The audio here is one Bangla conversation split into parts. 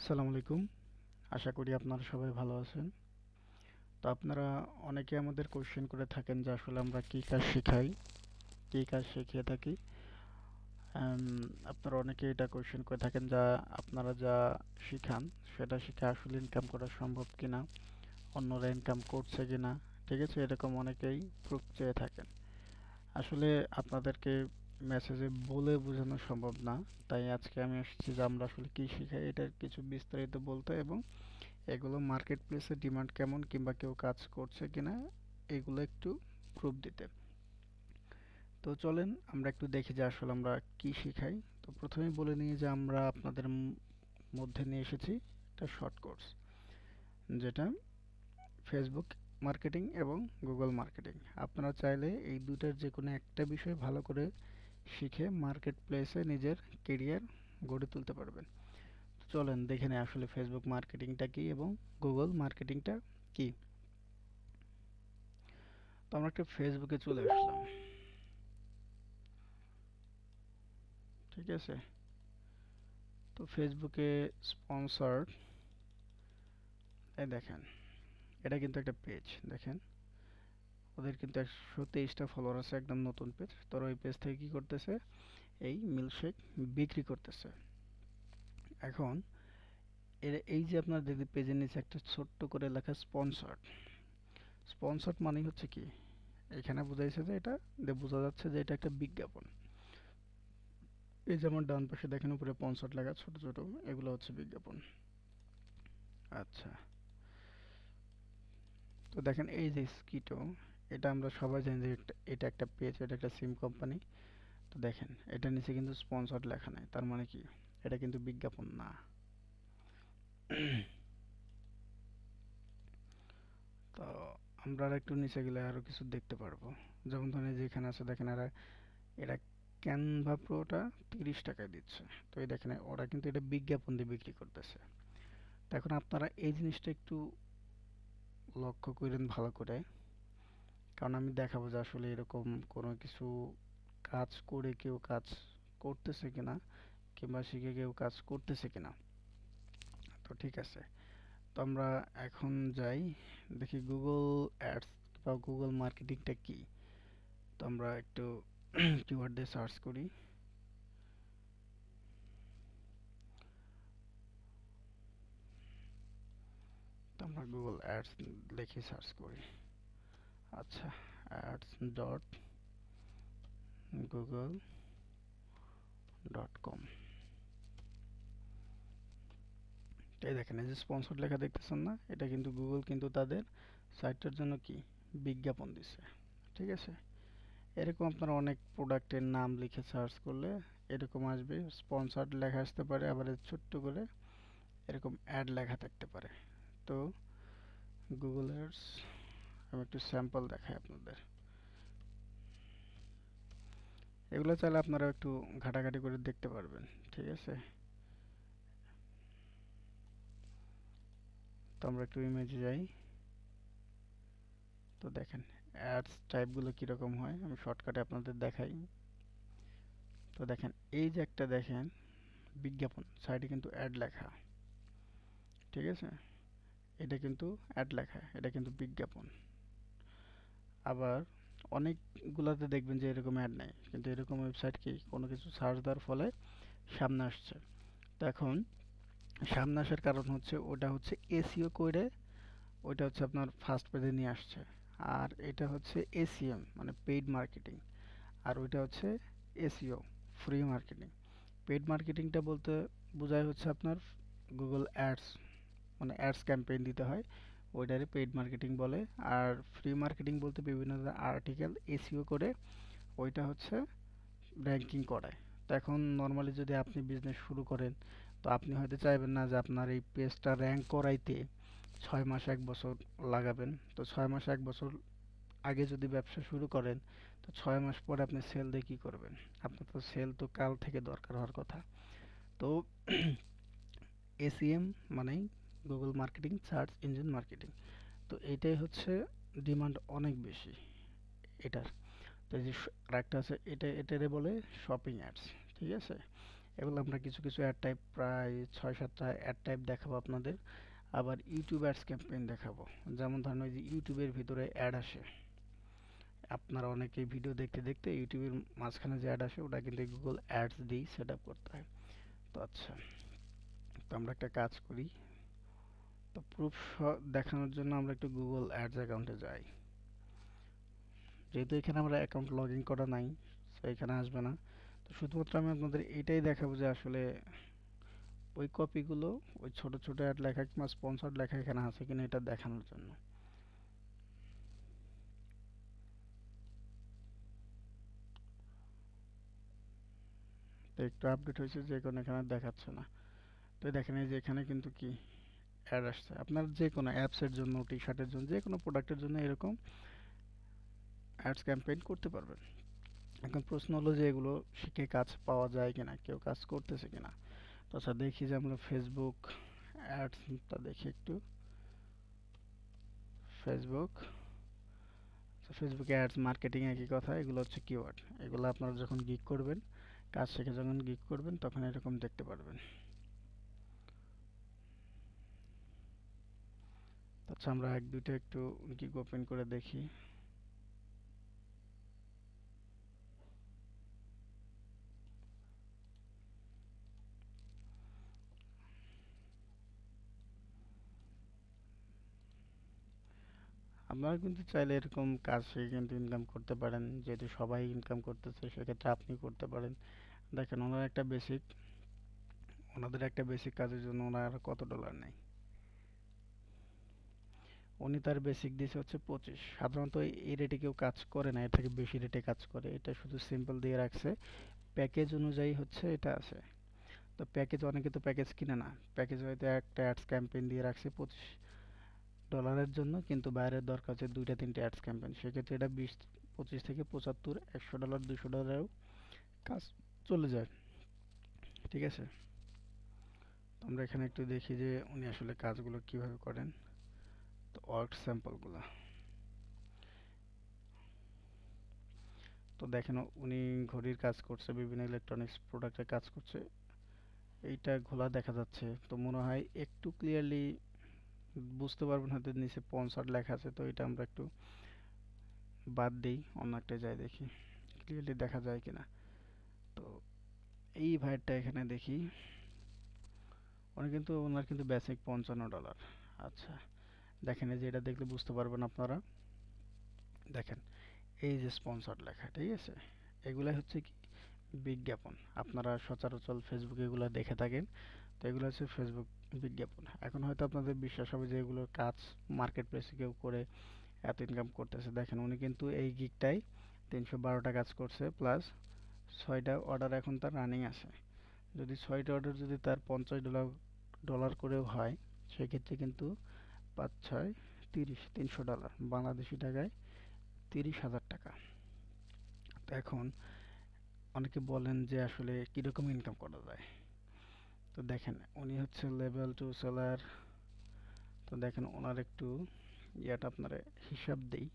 আসসালামু আলাইকুম। আশা করি আপনারা সবাই ভালো আছেন। তো আপনারা অনেকে আমাদের কোয়েশ্চেন করে থাকেন যে আসলে আমরা কী কাজ শিখাই, কী কাজ শিখিয়ে থাকি। আম, আপনারা অনেকে এটা কোয়েশ্চেন করে থাকেন যা আপনারা যা শিখান সেটা শিখে আসলে ইনকাম করা সম্ভব কিনা, অন্যরা ইনকাম করছে কিনা। ঠিক আছে, এরকম অনেকেই প্রুফ চেয়ে থাকেন। আসলে আপনাদেরকে মেসেজে বলে বোঝানো সম্ভব না। তাই আজকে আমি এসেছি যে আমরা আসলে কী শিখাই এটার কিছু বিস্তারিত বলতে, এবং এগুলো মার্কেট প্লেসে ডিমান্ড কেমন কিংবা কেউ কাজ করছে কিনা এগুলো একটু প্রুফ দিতে। তো চলেন আমরা একটু দেখি যে আসলে আমরা কি শিখাই। তো প্রথমেই বলে নিই যে আমরা আপনাদের মধ্যে নিয়ে এসেছি একটা শর্ট কোর্স, যেটা ফেসবুক মার্কেটিং এবং গুগল মার্কেটিং। আপনারা চাইলে এই দুটার যে কোনো একটা বিষয় ভালো করে শিখে মার্কেট প্লেসে নিজের কেরিয়ার গড়ে তুলতে পারবেন। চলেন দেখে নেই আসলে ফেসবুক মার্কেটিংটা কি এবং গুগল মার্কেটিংটা কি। তো আমরা একটা ফেসবুকে চলে আসলাম। ঠিক আছে, তো ফেসবুকে স্পন্সর্ড, এই দেখেন, এটা কিন্তু একটা পেজ। দেখেন ওদের কিন্তু 123টা ফলোয়ার আছে, একদম নতুন পেজ। তোর ওই পেজ থেকে কি করতেছে, এই মিল্কশেক বিক্রি করতেছে। এখন এই যে আপনার যদি পেজের নিচে একটা ছোট্ট করে লেখা স্পন্সর্ড, স্পন্সর্ড মানে হচ্ছে কি, এখানে বোঝাইছে যে এটা বোঝা যাচ্ছে যে এটা একটা বিজ্ঞাপন। এই যেমন ডান পাশে দেখেন উপরে স্পন্সর্ড লেখা ছোট ছোট, এগুলো হচ্ছে বিজ্ঞাপন। আচ্ছা, তো দেখেন এই যে স্কিটো, এটা আমরা সবাই জানি যে এটা একটা পেজ, এটা একটা সিম কোম্পানি। তো দেখেন এটা নিচে কিন্তু স্পন্সর্ড লেখা নাই, তার মানে কি এটা কিন্তু বিজ্ঞাপন না। তো আমরা আর একটু নিচে গেলে আরো কিছু দেখতে পারবো। যেমন ধরেন এই যে এখানে আছে দেখেন, এরা ক্যানভা প্রোটা 30 টাকায় দিচ্ছে। তো এই দেখেন ওরা কিন্তু এটা বিজ্ঞাপন দিয়ে বিক্রি করতেছে। তো এখন আপনারা এই জিনিসটা একটু লক্ষ্য করেন ভালো করে, কারণ আমি দেখাবো যে আসলে এরকম কোনো কিছু কাজ করে কেউ কাজ করতেছে কিনা কিংবা শিখে কেউ কাজ করতেছে কিনা। তো ঠিক আছে, তো আমরা এখন যাই দেখি গুগল অ্যাডস বা গুগল মার্কেটিংটা কি। তো আমরা একটু কিওয়ার্ড দিয়ে সার্চ করি। তো আমরা গুগল অ্যাডস লিখে সার্চ করি। আচ্ছা, ads dot Google dot com. এই দেখেন এই যে স্পন্সর লেখা দেখতেছেন না, এটা কিন্তু গুগল কিন্তু তাদের সাইটটার জন্য কি বিজ্ঞাপন দিছে। ঠিক আছে, এরকম আপনারা অনেক প্রোডাক্টের নাম লিখে সার্চ করলে এরকম আসবে, স্পন্সর্ড লেখা আসতে পারে, আবার ছোট্ট করে এরকম অ্যাড লেখা থাকতে পারে। তো গুগল অ্যাডস আমি একটু স্যাম্পল দেখাই আপনাদের। এগুলো চাইলে আপনারা একটু ঘাটাঘাটি করে দেখতে পারবেন। ঠিক আছে, তো আমরা একটু ইমেজে যাই। তো দেখেন অ্যাডস টাইপগুলো কীরকম হয়, আমি শর্টকাটে আপনাদের দেখাই। তো দেখেন এই যে একটা দেখেন বিজ্ঞাপন, সাইডে কিন্তু অ্যাড লেখা। ঠিক আছে, এটা কিন্তু অ্যাড লেখা, এটা কিন্তু বিজ্ঞাপন। আবার অনেকগুলাতে দেখবেন যে এরকম অ্যাড নাই, কিন্তু এরকম ওয়েবসাইট কি কোনো কিছু সার্চ দেওয়ার ফলে সামনে আসছে। তো এখন সামনে আসার কারণ হচ্ছে ওটা হচ্ছে এসইও করে, ওইটা হচ্ছে আপনার ফার্স্ট পেজে নিয়ে আসছে। আর এটা হচ্ছে এসিএম মানে পেইড মার্কেটিং, আর ওইটা হচ্ছে এসইও ফ্রি মার্কেটিং। পেইড মার্কেটিংটা বলতে বোঝায় হচ্ছে আপনার গুগল অ্যাডস, মানে অ্যাডস ক্যাম্পেইন দিতে হয়, ওইটারে পেইড মার্কেটিং বলে। আর ফ্রি মার্কেটিং বলতে বিভিন্ন ধরনের আর্টিকেল এসইও করে ওইটা হচ্ছে র্যাঙ্কিং করায়। তো এখন নর্মালি যদি আপনি বিজনেস শুরু করেন, তো আপনি হয়তো চাইবেন না যে আপনার এই পেজটা র্যাঙ্ক করাইতে 6 মাস 1 বছর লাগাবেন। তো 6 মাস 1 বছর আগে যদি ব্যবসা শুরু করেন, তো 6 মাস পরে আপনি সেল দিয়ে কী করবেন? আপনার তো সেল তো কাল থেকে দরকার হওয়ার কথা। তো এসইএম মানেই Google marketing search engine marketing. তো এইটাই হচ্ছে ডিমান্ড অনেক বেশি এটার। তো এই যে আরেকটা আছে, এটারে বলে শপিং অ্যাডস। ঠিক আছে, এগুলো আমরা কিছু কিছু অ্যাড টাইপ প্রায় ৬-৭টা অ্যাড টাইপ দেখাবো আপনাদের। আবার ইউটিউব অ্যাডস ক্যাম্পেইন দেখাবো। যেমন ধরেন ওই যে ইউটিউবের ভিতরে অ্যাড আসে, আপনারা অনেকেই ভিডিও দেখতে দেখতে ইউটিউবের মাঝখানে যে অ্যাড আসে ওটা কিন্তু গুগল অ্যাডস দিয়েই সেট আপ করতে হয়। তো আচ্ছা, তো আমরা একটা কাজ করি। তো প্রুফ দেখানোর জন্য আমরা একটু গুগল অ্যাডস অ্যাকাউন্টে যাই। যেহেতু এখানে আমরা অ্যাকাউন্ট লগ ইন করা নাই, তো এখানে আসবে না। তো শুধুমাত্র আমি আপনাদের এটাই দেখাবো যে আসলে ওই কপিগুলো, ওই ছোট ছোট অ্যাড লেখা কিংবা স্পন্সর্ড লেখা এখানে আছে কিনা এটা দেখানোর জন্য। তো একটু আপডেট হয়েছে যে কোনো এখানে দেখাচ্ছে না। তো দেখেন এই যে এখানে কিন্তু কি অ্যাড আসছে। আপনার যে কোনো অ্যাপসের জন্য, টি শার্টের জন্য, যে কোনো প্রোডাক্টের জন্য এরকম অ্যাডস ক্যাম্পেইন করতে পারবেন। এখন প্রশ্ন হলো যে এগুলো শিখে কাজ পাওয়া যায় কিনা, কেউ কাজ করতেছে কিনা। তো আচ্ছা দেখি যে আমরা ফেসবুক অ্যাডসটা দেখি একটু। ফেসবুক, ফেসবুকে অ্যাডস মার্কেটিং একই কথা, এগুলো হচ্ছে কিওয়ার্ড। এগুলো আপনারা যখন গিগ করবেন, কাজ শিখে যখন গিগ করবেন তখন এরকম দেখতে পারবেন। আচ্ছা আমরা এক দুইটা একটু গিগ ওপেন করে দেখি। আপনারা কিন্তু চাইলে এরকম কাজ শিখে কিন্তু ইনকাম করতে পারেন, যেহেতু সবাই ইনকাম করতেছে সেক্ষেত্রে আপনি করতে পারেন। দেখেন ওনাদের একটা বেসিক কাজের জন্য ওনার কত ডলার নেয়। উনি তার বেসিক দিয়েছে হচ্ছে 25। সাধারণত এই রেটে কেউ কাজ করে না, এর থেকে বেশি রেটে কাজ করে। এটা শুধু সিম্পল দিয়ে রাখছে, প্যাকেজ অনুযায়ী হচ্ছে এটা আছে। তো প্যাকেজ, অনেকে তো প্যাকেজ কিনে না, প্যাকেজ হয়তো একটা অ্যাডস ক্যাম্পেইন দিয়ে রাখছে $25 জন্য, কিন্তু বাইরের দরকার হচ্ছে দুইটা তিনটে অ্যাডস ক্যাম্পেইন, সেক্ষেত্রে এটা 25 থেকে 75, $100, $200 কাজ চলে যায়। ঠিক আছে, তো আমরা এখানে একটু দেখি যে উনি আসলে কাজগুলো কিভাবে করেন। তো ওয়ার্ক স্যাম্পলগুলো তো দেখেন, উনি ঘড়ির কাজ করছে, বিভিন্ন ইলেকট্রনিক্স প্রোডাক্টের কাজ করছে। এইটা ঘোলা দেখা যাচ্ছে, তো মনে হয় একটু ক্লিয়ারলি বুঝতে পারবেন হয়তো নিচে স্পন্সর লেখা আছে, তো এটা আমরা একটু বাদ দিই, অন্য একটা যাই দেখি ক্লিয়ারলি দেখা যায় কিনা। তো এই ভাইয়ারটা এখানে দেখি, ওনার কিন্তু বেসিক $55। আচ্ছা দেখেন, এই যে এটা দেখলে বুঝতে পারবেন আপনারা। দেখেন এই যে স্পন্সর লেখা, ঠিক আছে, এগুলাই হচ্ছে কি বিজ্ঞাপন। আপনারা সচরাচর ফেসবুকে এগুলো দেখে থাকেন। তো এগুলো হচ্ছে ফেসবুক বিজ্ঞাপন। এখন হয়তো আপনাদের বিশ্বাস হবে যে এগুলোর কাজ মার্কেট প্লেসে কেউ করে এত ইনকাম করতেছে। দেখেন উনি কিন্তু এই গিগটাই 312টা কাজ করছে, প্লাস 6টা অর্ডার এখন তার রানিং আছে। যদি 6টা অর্ডার যদি তার $50 ডলার করেও হয়, সেক্ষেত্রে কিন্তু 5 6 30, $300 বাংলাদেশি টাকায় 30,000 টাকা। তো এখন অনেকে বলেন যে আসলে কিরকম ইনকাম করা যায়। তো দেখেন উনি হচ্ছে লেভেল 2 সেলার। তো দেখেন ওনার একটু ইয়াটা আপনারা হিসাব দেই,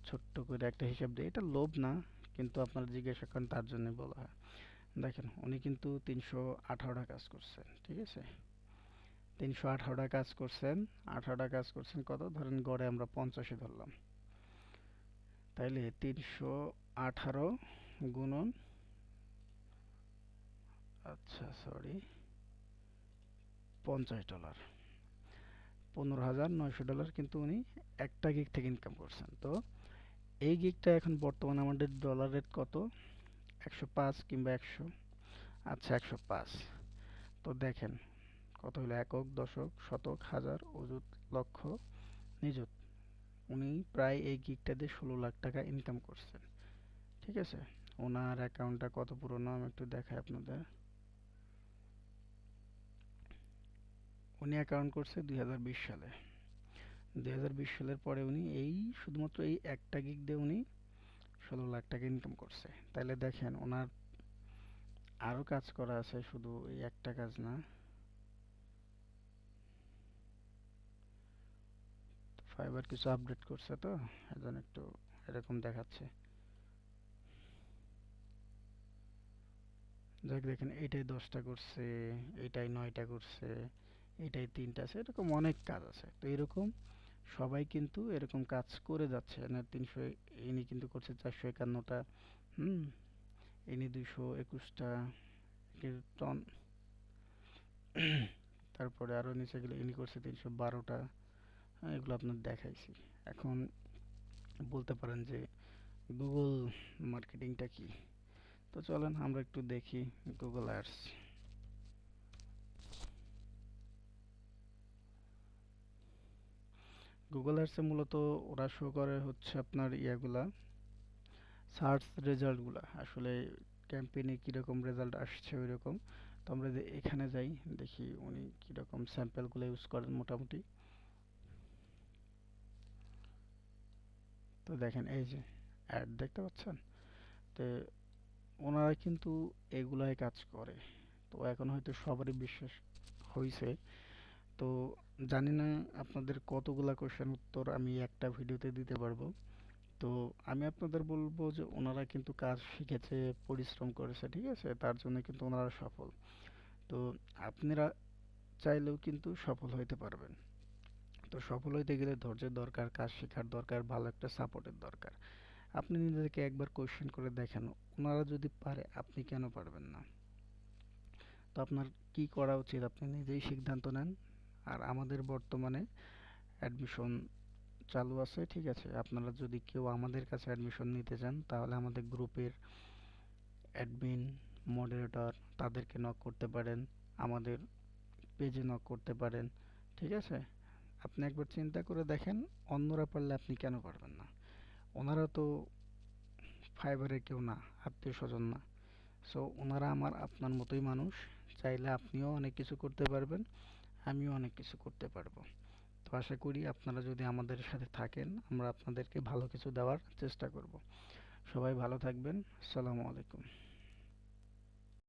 ছোট্ট করে একটা হিসাব দেই, এটা লোভ না, কিন্তু আপনারা জিজ্ঞাসা করেন তার জন্য বলা হয়। দেখেন উনি কিন্তু 318টা কাজ করছেন, ঠিক আছে, 318টা কাজ করছেন। 18টা কাজ করছেন কত, ধরেন গড়ে আমরা 50-ই ধরলাম। তাইলে 318 গুণন, আচ্ছা সরি, $50, $15,900 কিন্তু উনি একটা গিগ থেকে ইনকাম করছেন। তো এই গিগটা এখন বর্তমানে আমাদের ডলার রেট কত, 105 কিংবা 100। আচ্ছা 105। তো দেখেন কত হলো, একক, দশক, শতক, হাজার, অযুত, লক্ষ, নিযুত। উনি প্রায় এই গিগটা দিয়ে 16 লাখ টাকা ইনকাম করছেন। ঠিক আছে, ওনার অ্যাকাউন্টটা কত পুরনো আমি একটু দেখাই আপনাদের। উনি অ্যাকাউন্ট করছে 2020 সালে। 2020 সালের পরে উনি এই শুধুমাত্র এই একটা গিগ দিয়ে উনি 16 লাখ টাকা ইনকাম করছে। তাইলে দেখেন ওনার আরো কাজ করা আছে, শুধু এই একটা কাজ না। ফাইবার কিছু আপডেট করছে, তো এজন্য একটু এরকম দেখাচ্ছে। যাক দেখেন এইটাই 10টা করছে, এইটাই 9টা করছে, এইটাই 3টা আছে, এরকম অনেক কাজ আছে। তো এরকম সবাই কিন্তু এরকম কাজ করে যাচ্ছে। না 300, ইনি কিন্তু করছে 451টা। হুম, ইনি 221টা টন। তারপরে আরো নিচে গেলে ইনি করছে 312টা। হ্যাঁ, এগুলো আপনার দেখাইছি। এখন বলতে পারেন যে গুগল মার্কেটিংটা কি। তো চলেন আমরা একটু দেখি গুগল অ্যাডস। গুগল অ্যাডসে মূলত ওরা শো করে হচ্ছে আপনার ইয়াগুলা, সার্চ রেজাল্টগুলা আসলে ক্যাম্পেইনে কীরকম রেজাল্ট আসছে ওই রকম। তো আমরা যে এখানে যাই, দেখি উনি কীরকম স্যাম্পেলগুলো ইউজ করেন মোটামুটি। তো দেখেন এই যে অ্যাড দেখতে পাচ্ছেন। তো ওনারা কিন্তু এগুলাই কাজ করে। তো এখন হয়তো সবারই বিশ্বাস হইছে। তো জানি না আপনাদের কতগুলা কোয়েশ্চেন উত্তর আমি একটা ভিডিওতে দিতে পারবো। তো আমি আপনাদের বলবো যে ওনারা কিন্তু কাজ শিখেছে, পরিশ্রম করেছে, ঠিক আছে? তার জন্য কিন্তু ওনারা সফল। তো আপনারা চাইলেও কিন্তু সফল হইতে পারবেন। তো সফল হইতে গেলে ধৈর্যের দরকার, কাজ শেখার দরকার, ভালো একটা সাপোর্টের দরকার। আপনি নিজেকে একবার কোয়েশ্চেন করে দেখেন, ওনারা যদি পারে আপনি কেন পারবেন না? তো আপনার কি করা উচিত আপনি নিজেই সিদ্ধান্ত নেন। আর আমাদের বর্তমানে অ্যাডমিশন চালু আছে, ঠিক আছে? আপনারা যদি কেউ আমাদের কাছে অ্যাডমিশন নিতে চান তাহলে আমাদের গ্রুপের অ্যাডমিন, মডারেটর তাদেরকে নক করতে পারেন, আমাদের পেজে নক করতে পারেন, ঠিক আছে? আপনি একবার চিন্তা করে দেখেন, অন্যরা পারলে আপনি কেন পারবেন না? ওনারা তো ফাইবারের কেউ না, আত্মীয় স্বজন না। সো ওনারা আমার আপনার মতোই মানুষ। চাইলে আপনিও অনেক কিছু করতে পারবেন, আমিও অনেক কিছু করতে পারবো। তো আশা করি আপনারা যদি আমাদের সাথে থাকেন, আমরা আপনাদেরকে ভালো কিছু দেওয়ার চেষ্টা করব। সবাই ভালো থাকবেন। আসসালামু আলাইকুম।